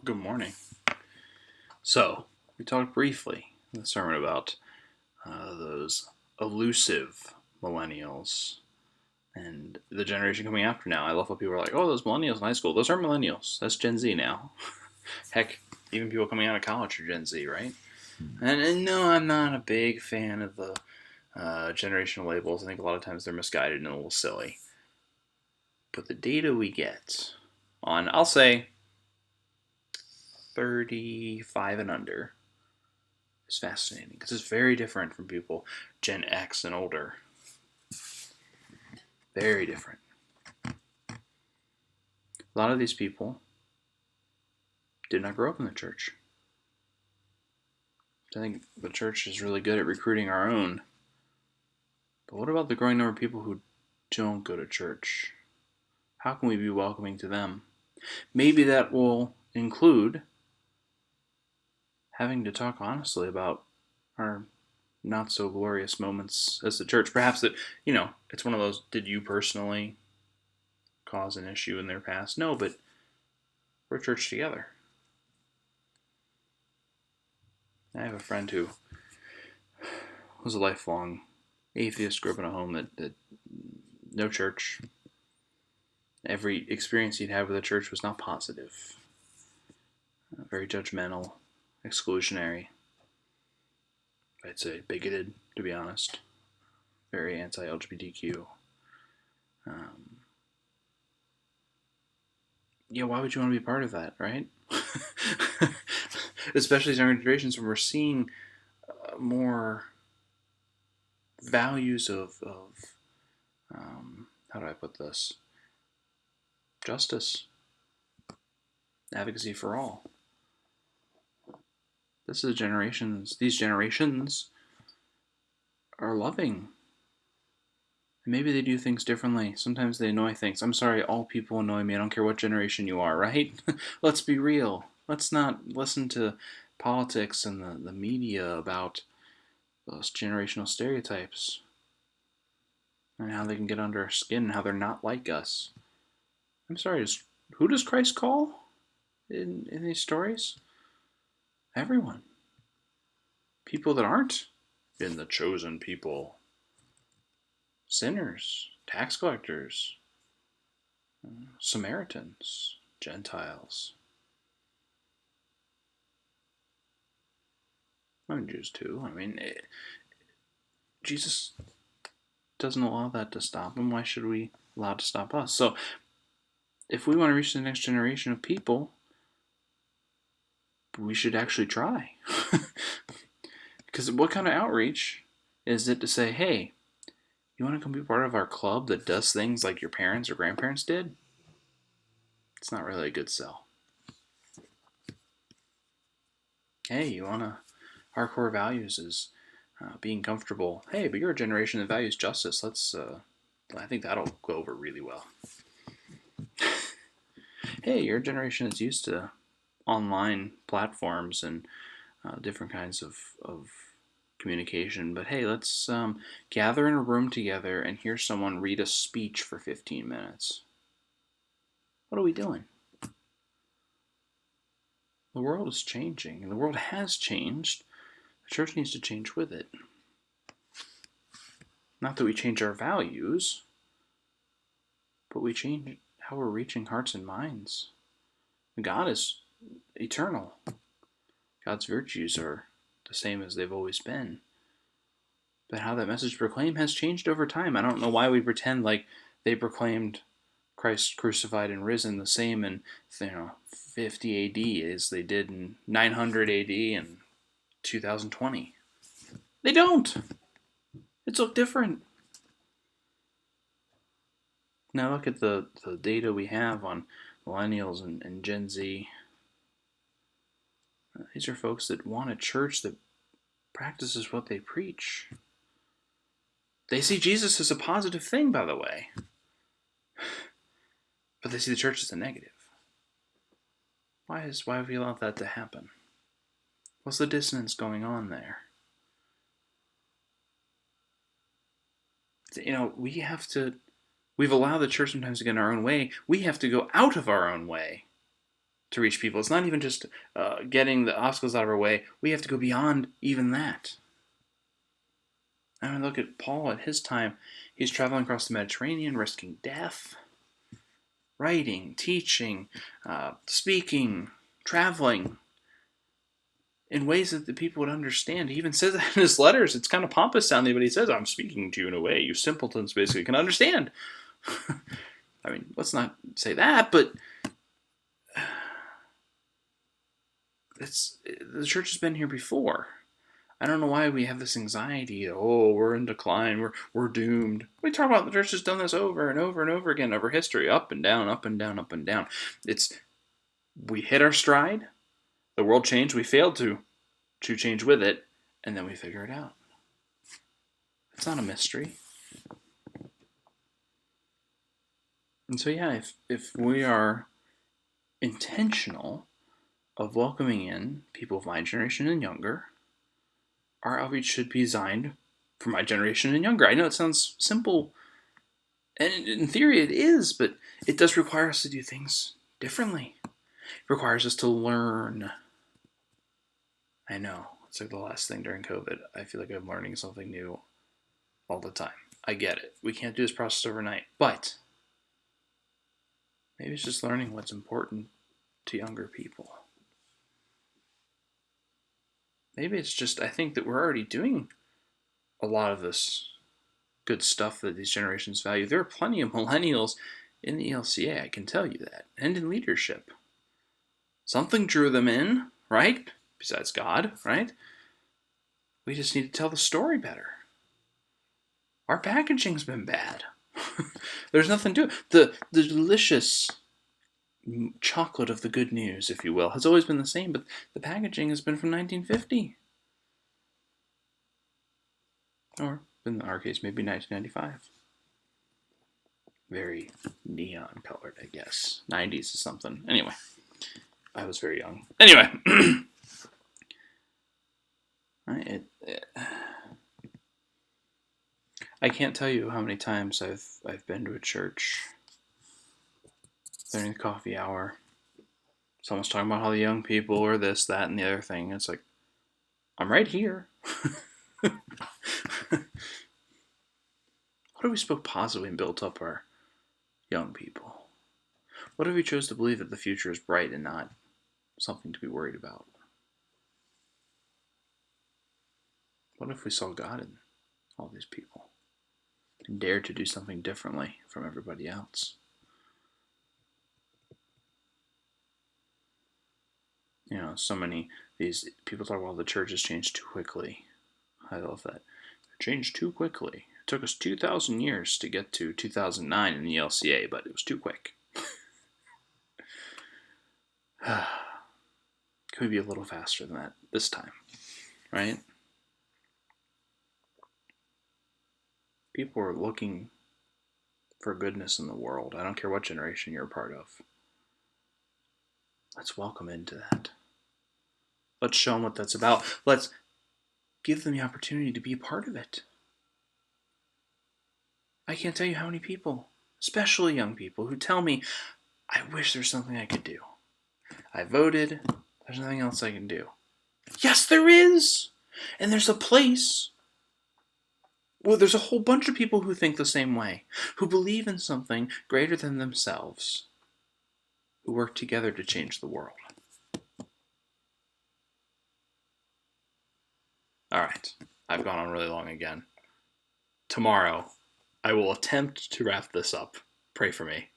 Good morning. So, we talked briefly in the sermon about those elusive millennials and the generation coming after now. I love how people are like, oh, those millennials in high school. Those aren't millennials. That's Gen Z now. Heck, even people coming out of college are Gen Z, right? And no, I'm not a big fan of the generational labels. I think a lot of times they're misguided and a little silly. But the data we get on, I'll say, 35 and under is fascinating because it's very different from people Gen X and older. Very different. A lot of these people did not grow up in the church. I think the church is really good at recruiting our own. But what about the growing number of people who don't go to church? How can we be welcoming to them? Maybe that will include having to talk honestly about our not so glorious moments as the church. Perhaps that, it's one of those, did you personally cause an issue in their past? No, but we're a church together. I have a friend who was a lifelong atheist, grew up in a home that no church. Every experience he'd had with the church was not positive. Very judgmental, exclusionary. I'd say bigoted, to be honest. Very anti-LGBTQ. Why would you want to be part of that, right? Especially in our generations when we're seeing more values of how do I put this? Justice, advocacy for all. These generations are loving. And maybe they do things differently. Sometimes they annoy things. I'm sorry, all people annoy me. I don't care what generation you are, right? Let's be real. Let's not listen to politics and the media about those generational stereotypes and how they can get under our skin and how they're not like us. I'm sorry, who does Christ call in these stories? Everyone. People that aren't in the chosen people. Sinners, tax collectors, Samaritans, Gentiles. Jews too. Jesus doesn't allow that to stop him. Why should we allow it to stop us? So, if we want to reach the next generation of people, we should actually try. Because what kind of outreach is it to say, hey, you want to come be part of our club that does things like your parents or grandparents did? It's not really a good sell. Hey, you want to... Our core values is being comfortable. Hey, but you're a generation that values justice. I think that'll go over really well. Hey, your generation is used to online platforms and different kinds of communication. But hey, let's gather in a room together and hear someone read a speech for 15 minutes. What are we doing? The world is changing, and the world has changed. The church needs to change with it. Not that we change our values, but we change how we're reaching hearts and minds. God is eternal. God's virtues are the same as they've always been. But how that message proclaimed has changed over time. I don't know why we pretend like they proclaimed Christ crucified and risen the same in 50 AD as they did in 900 AD and 2020. They don't. It's so different. Now look at the data we have on millennials and Gen Z. These are folks that want a church that practices what they preach. They see Jesus as a positive thing, by the way. But they see the church as a negative. Why have we allowed that to happen? What's the dissonance going on there? We've allowed the church sometimes to get in our own way. We have to go out of our own way to reach people. It's not even just getting the obstacles out of our way. We have to go beyond even that. I mean, look at Paul at his time. He's traveling across the Mediterranean, risking death, writing, teaching, speaking, traveling in ways that the people would understand. He even says that in his letters. It's kind of pompous sounding, but he says, I'm speaking to you in a way you simpletons basically can understand. I mean, let's not say that, but the church has been here before. I don't know why we have this anxiety. Oh, we're in decline. We're doomed. We talk about the church has done this over and over and over again over history, up and down, up and down, up and down. We hit our stride. The world changed. We failed to change with it, and then we figure it out. It's not a mystery. And so, yeah, if we are intentional of welcoming in people of my generation and younger, our outreach should be designed for my generation and younger. I know it sounds simple, and in theory it is, but it does require us to do things differently. It requires us to learn. I know, it's like the last thing during COVID. I feel like I'm learning something new all the time. I get it. We can't do this process overnight, but maybe it's just learning what's important to younger people. Maybe it's just, I think that we're already doing a lot of this good stuff that these generations value. There are plenty of millennials in the ELCA, I can tell you that, and in leadership. Something drew them in, right? Besides God, right? We just need to tell the story better. Our packaging's been bad. There's nothing to it. The delicious chocolate of the good news, if you will, has always been the same, but the packaging has been from 1950. Or, in our case, maybe 1995. Very neon colored, I guess. 90s is something. Anyway, I was very young. Anyway, I can't tell you how many times I've been to a church during the coffee hour. Someone's talking about how the young people are this, that, and the other thing. It's like, I'm right here. What if we spoke positively and built up our young people? What if we chose to believe that the future is bright and not something to be worried about? What if we saw God in all these people and dared to do something differently from everybody else? You know, so many these people talk about the church has changed too quickly. I love that. It changed too quickly. It took us 2,000 years to get to 2009 in the LCA, but it was too quick. Could we be a little faster than that this time, right? People are looking for goodness in the world. I don't care what generation you're a part of. Let's welcome into that. Let's show them what that's about. Let's give them the opportunity to be a part of it. I can't tell you how many people, especially young people, who tell me, I wish there's something I could do. I voted. There's nothing else I can do. Yes, there is. And there's a place. Well, there's a whole bunch of people who think the same way, who believe in something greater than themselves, who work together to change the world. All right, I've gone on really long again. Tomorrow, I will attempt to wrap this up. Pray for me.